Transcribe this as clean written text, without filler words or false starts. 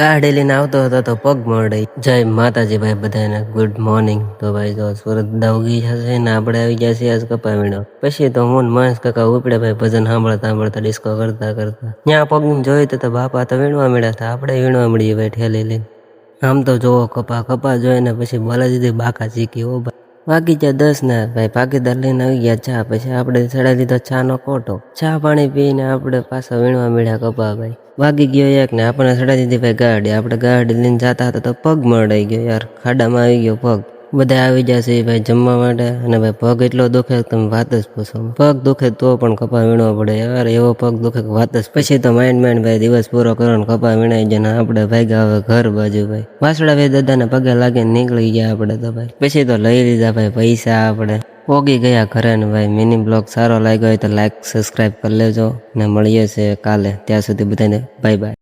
ગાડી લઈને આવતો હતો તો પગ મળે. જય માતાજી ભાઈ બધાને ગુડ મોર્નિંગ. તો ભાઈ જો સુરત ઉગી જશે ને આપણે આવી ગયા છીએ આજ કપા વીણો. પછી તો હું મહેશ કાકા ઉપડે ભાઈ ભજન સાંભળતા ડિસ્કો કરતા ત્યાં પગ જોયું તો બાપા તો વીણવા મળ્યા હતા, આપણે વીણવા મળીએ ભાઈ ઠેલી લઈને. આમ તો જોવો કપા જોઈને પછી બોલા દીધી બાકા ચીકી ઓ ભાઈ. વાગી ગયા 10 ને ભાઈ ભાગીદાર લઈને આવી ગયા ચા. પછી આપણે ચડાવી દીધો ચા નો કોટો. ચા પાણી પીને આપણે પાછા વીણવા મળ્યા કપા ભાઈ. વાગી ગયો 1 ને આપણને ચડાવી દીધી ભાઈ ગાડી. આપણે ગાડી લઈને જતા હતા તો પગ મળાઈ ગયો યાર, ખાડામાં આવી ગયો પગ. બધા આવી જશે ભાઈ જમવા માટે. અને ભાઈ પગ એટલો દુખે તમે વાત જ પૂછો. પગ દુખે તો પણ કપા વીણવા પડે યાર, એવો પગ દુખે વાત જ. પછી તો માંડ ભાઈ દિવસ પૂરો કરો ને કપા વીણાઈ જાય ને આપણે ભાગ્યા હવે ઘર બાજુ ભાઈ. વાસડા ભાઈ દાદાને પગે લાગીને નીકળી ગયા આપણે તો ભાઈ. પછી તો લઈ લીધા ભાઈ પૈસા આપણે. પોગી ગયા ઘરે ને ભાઈ. મિની બ્લોગ સારો લાગ્યો હોય તો લાઈક સબસ્ક્રાઈબ કરી લેજો ને મળીએ છે કાલે. ત્યાં સુધી બધાને બાય બાય.